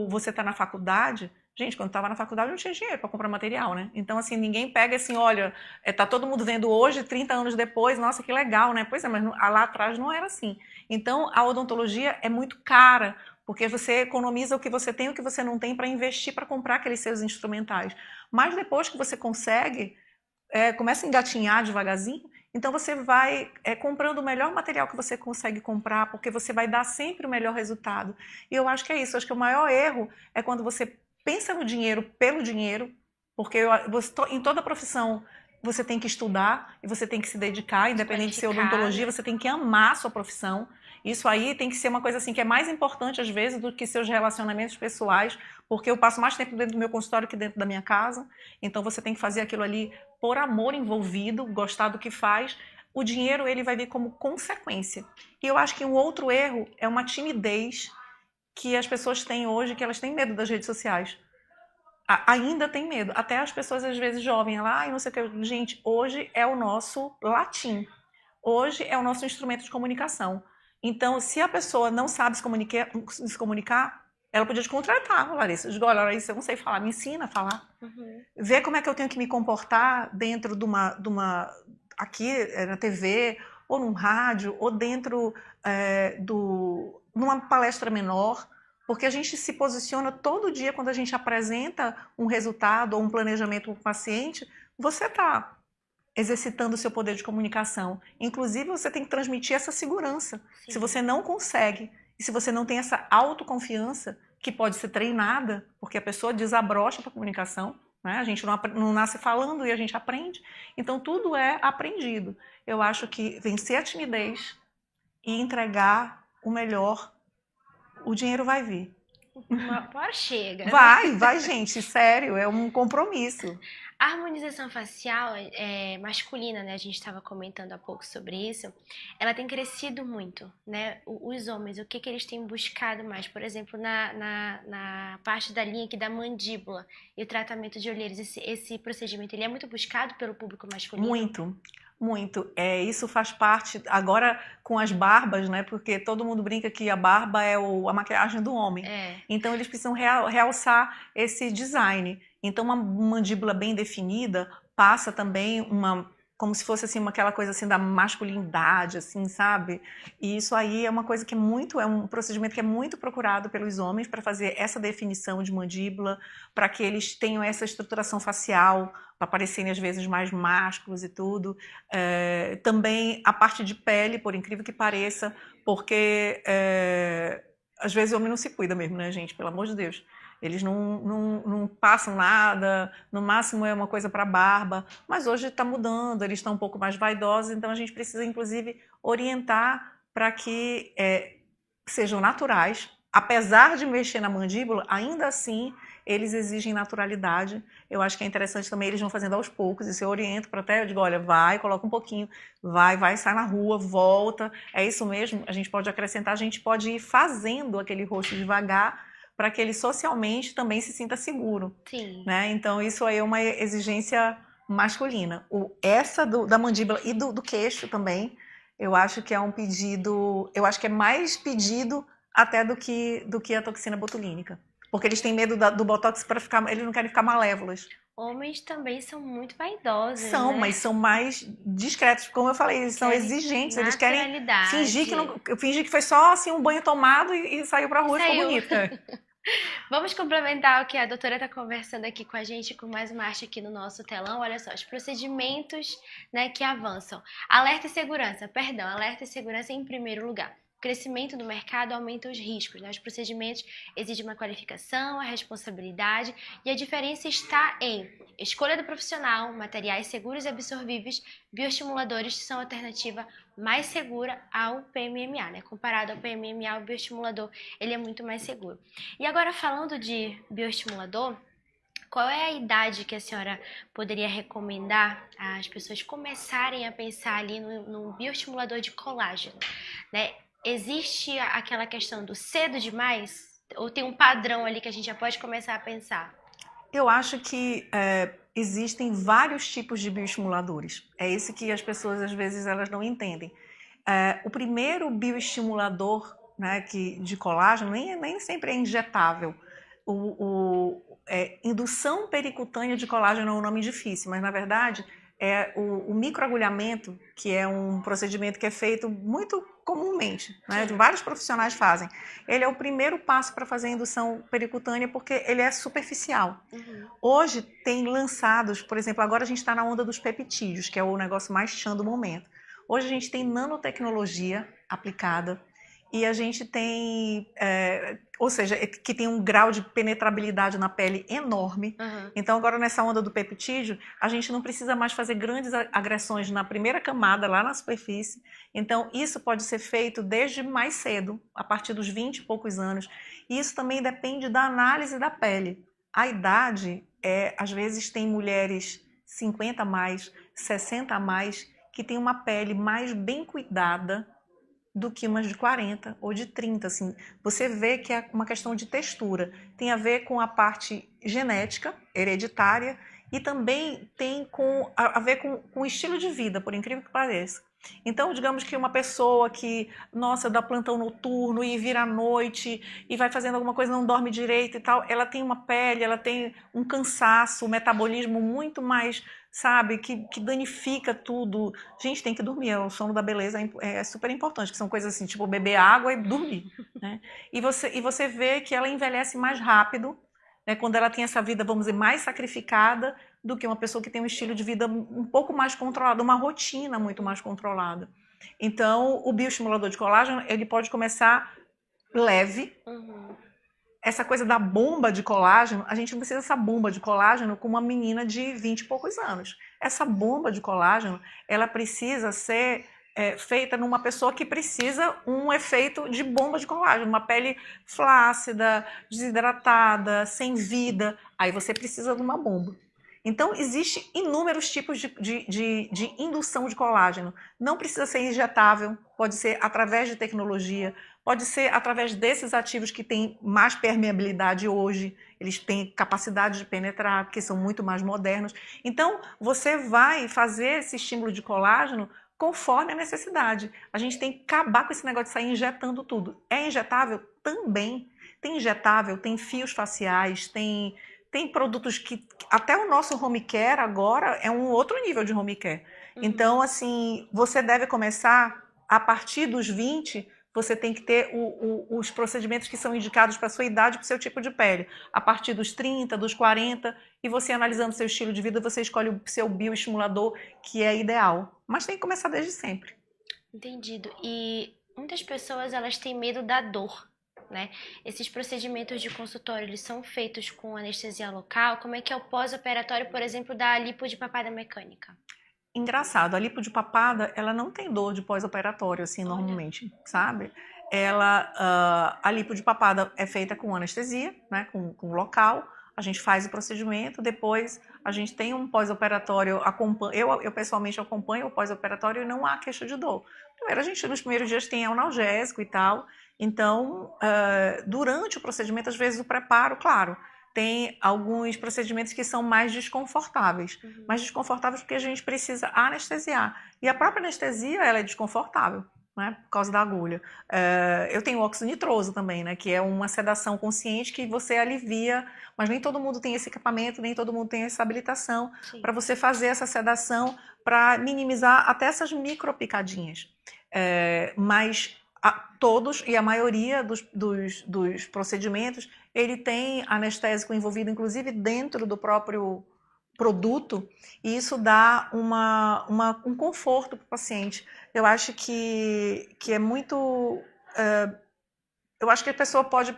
você está na faculdade, gente, quando estava na faculdade não tinha dinheiro para comprar material, né? Então, assim, ninguém pega assim, olha, tá todo mundo vendo hoje, 30 anos depois, nossa, que legal, né? Pois é, mas lá atrás não era assim. Então, a odontologia é muito cara, porque você economiza o que você tem e o que você não tem para investir para comprar aqueles seus instrumentais. Mas depois que você consegue, começa a engatinhar devagarzinho, então você vai comprando o melhor material que você consegue comprar, porque você vai dar sempre o melhor resultado. E eu acho que é isso, eu acho que o maior erro é quando você pensa no dinheiro pelo dinheiro, porque em toda profissão você tem que estudar e você tem que se dedicar, independente de ser odontologia, você tem que amar a sua profissão. Isso aí tem que ser uma coisa assim que é mais importante às vezes do que seus relacionamentos pessoais, porque eu passo mais tempo dentro do meu consultório que dentro da minha casa, então você tem que fazer aquilo ali por amor envolvido, gostar do que faz. O dinheiro ele vai vir como consequência. E eu acho que um outro erro é uma timidez que as pessoas têm hoje, que elas têm medo das redes sociais. Ainda tem medo. Até as pessoas às vezes jovens lá, não sei o que. Gente, hoje é o nosso latim. hoje é o nosso instrumento de comunicação. Então, se a pessoa não sabe se comunicar, ela podia te contratar, Larissa. Digo, olha, Larissa, eu não sei falar, me ensina a falar. Vê como é que eu tenho que me comportar dentro de uma aqui na TV, ou num rádio, ou dentro numa palestra menor, porque a gente se posiciona todo dia quando a gente apresenta um resultado ou um planejamento para o paciente, você está exercitando o seu poder de comunicação. Inclusive, você tem que transmitir essa segurança. Sim. Se você não consegue, e se você não tem essa autoconfiança, que pode ser treinada, porque a pessoa desabrocha para a comunicação, né? A gente não nasce falando e a gente aprende. Então, tudo é aprendido. Eu acho que vencer a timidez e entregar o melhor, o dinheiro vai vir. Uma hora chega. Vai, gente, sério, é um compromisso. A harmonização facial masculina, né? A gente estava comentando há pouco sobre isso. Ela tem crescido muito, né? Os homens, o que eles têm buscado mais? Por exemplo, na parte da linha aqui da mandíbula e o tratamento de olheiras, esse procedimento, ele é muito buscado pelo público masculino? Muito. Isso faz parte, agora com as barbas, né? Porque todo mundo brinca que a barba é a maquiagem do homem. Então, eles precisam realçar esse design. Então, uma mandíbula bem definida passa também como se fosse assim, aquela coisa assim da masculinidade, assim, sabe? E isso aí é uma coisa que é um procedimento que é muito procurado pelos homens para fazer essa definição de mandíbula, para que eles tenham essa estruturação facial, para parecerem às vezes mais másculos e tudo. Também a parte de pele, por incrível que pareça, porque às vezes o homem não se cuida mesmo, né, gente? Pelo amor de Deus. Eles não passam nada, no máximo é uma coisa para barba, mas hoje está mudando, eles estão um pouco mais vaidosos, então a gente precisa, inclusive, orientar para que sejam naturais. Apesar de mexer na mandíbula, ainda assim, eles exigem naturalidade. Eu acho que é interessante também, eles vão fazendo aos poucos, isso eu oriento para até, eu digo, olha, vai, coloca um pouquinho, vai, sai na rua, volta, é isso mesmo, a gente pode acrescentar, a gente pode ir fazendo aquele rosto devagar, para que ele socialmente também se sinta seguro. Sim. Né? Então, isso aí é uma exigência masculina. Essa da mandíbula e do queixo também, eu acho que é um pedido, eu acho que é mais pedido até do que a toxina botulínica. Porque eles têm medo do botox eles não querem ficar malévolas. Homens também são muito vaidosos, São, né? Mas são mais discretos. Como eu falei, eles são exigentes. Eles querem fingir que foi só assim, um banho tomado e saiu pra rua e ficou bonito. Vamos complementar o que a doutora está conversando aqui com a gente, com mais uma arte aqui no nosso telão. Olha só, os procedimentos, né, que avançam. Alerta e segurança em primeiro lugar. O crescimento do mercado aumenta os riscos, né? Os procedimentos exigem uma qualificação, a responsabilidade, e a diferença está em escolha do profissional, materiais seguros e absorvíveis, bioestimuladores são a alternativa mais segura ao PMMA, né? Comparado ao PMMA, o bioestimulador ele é muito mais seguro. E agora, falando de bioestimulador, qual é a idade que a senhora poderia recomendar as pessoas começarem a pensar ali no bioestimulador de colágeno, né? Existe aquela questão do cedo demais? Ou tem um padrão ali que a gente já pode começar a pensar? Eu acho que existem vários tipos de bioestimuladores. É esse que as pessoas, às vezes, elas não entendem. O primeiro bioestimulador, né, de colágeno nem sempre é injetável. Indução pericutânea de colágeno é um nome difícil, mas, na verdade, é o microagulhamento, que é um procedimento que é feito muito comumente, né? Vários profissionais fazem. Ele é o primeiro passo para fazer a indução pericutânea porque ele é superficial. Hoje tem lançados, por exemplo, agora a gente está na onda dos peptídeos, que é o negócio mais chã do momento. Hoje a gente tem nanotecnologia aplicada e a gente tem, ou seja, que tem um grau de penetrabilidade na pele enorme. Então agora nessa onda do peptídeo, a gente não precisa mais fazer grandes agressões na primeira camada, lá na superfície. Então isso pode ser feito desde mais cedo, a partir dos 20 e poucos anos. E isso também depende da análise da pele. A idade, às vezes tem mulheres 50 a mais, 60 a mais, que têm uma pele mais bem cuidada do que umas de 40 ou de 30. Assim. Você vê que é uma questão de textura. Tem a ver com a parte genética, hereditária, e também tem a ver com o estilo de vida, por incrível que pareça. Então, digamos que uma pessoa que, nossa, dá plantão noturno e vira à noite e vai fazendo alguma coisa, não dorme direito e tal, ela tem uma pele, ela tem um cansaço, um metabolismo muito mais, sabe, que danifica tudo. Gente, tem que dormir, o sono da beleza é super importante, que são coisas assim, tipo beber água e dormir, né? E você vê que ela envelhece mais rápido, né, quando ela tem essa vida, vamos dizer, mais sacrificada, do que uma pessoa que tem um estilo de vida um pouco mais controlado, uma rotina muito mais controlada. Então, o bioestimulador de colágeno, ele pode começar leve. Essa coisa da bomba de colágeno, a gente não precisa dessa bomba de colágeno com uma menina de 20 e poucos anos. Essa bomba de colágeno, ela precisa ser feita numa pessoa que precisa um efeito de bomba de colágeno, uma pele flácida, desidratada, sem vida. Aí você precisa de uma bomba. Então, existem inúmeros tipos de indução de colágeno. Não precisa ser injetável, pode ser através de tecnologia, pode ser através desses ativos que têm mais permeabilidade hoje, eles têm capacidade de penetrar, porque são muito mais modernos. Então, você vai fazer esse estímulo de colágeno conforme a necessidade. A gente tem que acabar com esse negócio de sair injetando tudo. É injetável? Também. Tem injetável, tem fios faciais, tem produtos que até o nosso home care agora é um outro nível de home care. Então, assim, você deve começar a partir dos 20, você tem que ter os procedimentos que são indicados para a sua idade, para o seu tipo de pele. A partir dos 30, dos 40, e você analisando seu estilo de vida, você escolhe o seu bioestimulador, que é ideal. Mas tem que começar desde sempre. Entendido. E muitas pessoas, elas têm medo da dor, né? Esses procedimentos de consultório, eles são feitos com anestesia local? Como é que é o pós-operatório, por exemplo, da lipo de papada mecânica? Engraçado, a lipo de papada, ela não tem dor de pós-operatório, assim, normalmente, sabe? A lipo de papada é feita com anestesia, né, com local, a gente faz o procedimento, depois a gente tem um pós-operatório, eu pessoalmente acompanho o pós-operatório e não há queixa de dor. Primeiro, a gente nos primeiros dias tem analgésico e tal, então, durante o procedimento, às vezes o preparo, claro, tem alguns procedimentos que são mais desconfortáveis. Mais desconfortáveis porque a gente precisa anestesiar. E a própria anestesia, ela é desconfortável, né, por causa da agulha. Eu tenho óxido nitroso também, né, que é uma sedação consciente que você alivia, mas nem todo mundo tem esse equipamento, nem todo mundo tem essa habilitação para você fazer essa sedação para minimizar até essas micropicadinhas. Mas todos e a maioria dos procedimentos, ele tem anestésico envolvido, inclusive dentro do próprio produto, e isso dá um conforto para o paciente. Eu acho que é muito... eu acho que a pessoa pode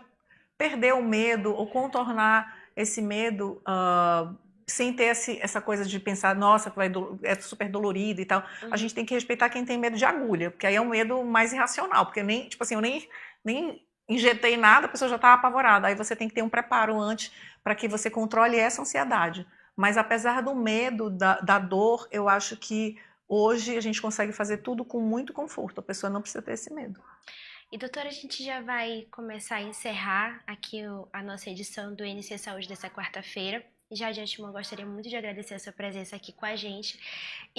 perder o medo ou contornar esse medo sem ter essa coisa de pensar, nossa, é super dolorido e tal. A gente tem que respeitar quem tem medo de agulha, porque aí é um medo mais irracional, porque eu nem injetei nada, a pessoa já está apavorada. Aí você tem que ter um preparo antes para que você controle essa ansiedade. Mas apesar do medo, da dor, eu acho que hoje a gente consegue fazer tudo com muito conforto. A pessoa não precisa ter esse medo. E doutora, a gente já vai começar a encerrar aqui a nossa edição do NC Saúde dessa quarta-feira. Já de antemão, eu gostaria muito de agradecer a sua presença aqui com a gente.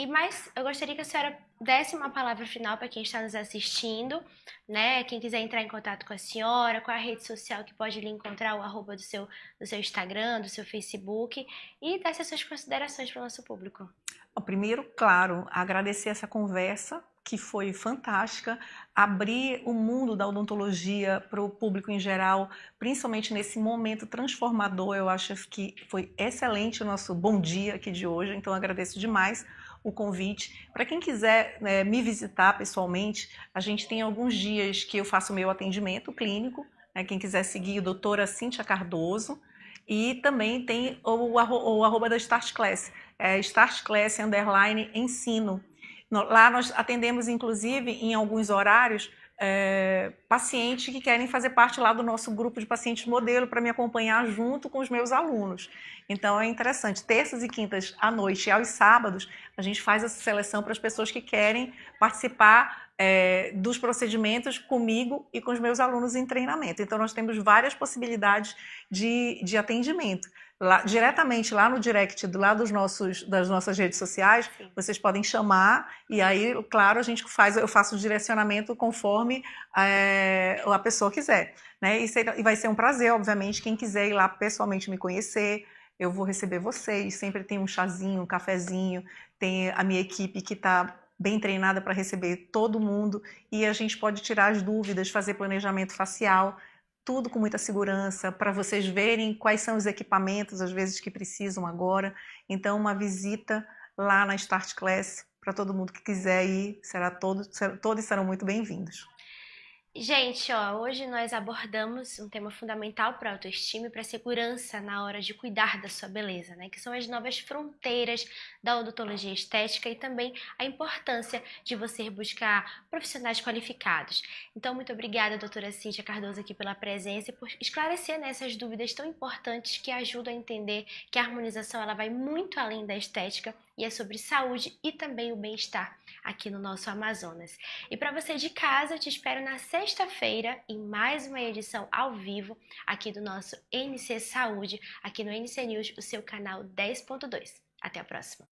Mas eu gostaria que a senhora desse uma palavra final para quem está nos assistindo, né? Quem quiser entrar em contato com a senhora, qual a rede social que pode lhe encontrar, o arroba do seu Instagram, do seu Facebook, e desse as suas considerações para o nosso público. Primeiro, claro, agradecer essa conversa, que foi fantástica, abrir o mundo da odontologia para o público em geral, principalmente nesse momento transformador. Eu acho que foi excelente o nosso bom dia aqui de hoje, então agradeço demais o convite. Para quem quiser me visitar pessoalmente, a gente tem alguns dias que eu faço o meu atendimento clínico, né, quem quiser seguir a doutora Cíntia Cardoso, e também tem o arroba da Start Class, Start Class _ ensino. Lá nós atendemos, inclusive, em alguns horários, pacientes que querem fazer parte lá do nosso grupo de pacientes modelo para me acompanhar junto com os meus alunos. Então é interessante, terças e quintas à noite e aos sábados, a gente faz essa seleção para as pessoas que querem participar dos procedimentos comigo e com os meus alunos em treinamento. Então nós temos várias possibilidades de atendimento. diretamente lá no direct das nossas redes sociais. Sim. Vocês podem chamar e aí, claro, eu faço o direcionamento conforme a pessoa quiser, né? E vai ser um prazer, obviamente, quem quiser ir lá pessoalmente me conhecer, eu vou receber vocês. Sempre tem um chazinho, um cafezinho, tem a minha equipe que está bem treinada para receber todo mundo e a gente pode tirar as dúvidas, fazer planejamento facial, tudo com muita segurança, para vocês verem quais são os equipamentos, às vezes, que precisam agora. Então, uma visita lá na Start Class, para todo mundo que quiser ir, todos serão muito bem-vindos. Gente, ó, hoje nós abordamos um tema fundamental para a autoestima e para a segurança na hora de cuidar da sua beleza, né? Que são as novas fronteiras da odontologia estética e também a importância de você buscar profissionais qualificados. Então, muito obrigada, doutora Cíntia Cardoso, aqui pela presença e por esclarecer, né, essas dúvidas tão importantes que ajudam a entender que a harmonização ela vai muito além da estética e é sobre saúde e também o bem-estar aqui no nosso Amazonas. E para você de casa, eu te espero na sexta-feira em mais uma edição ao vivo aqui do nosso NC Saúde, aqui no NC News, o seu canal 10.2. Até a próxima!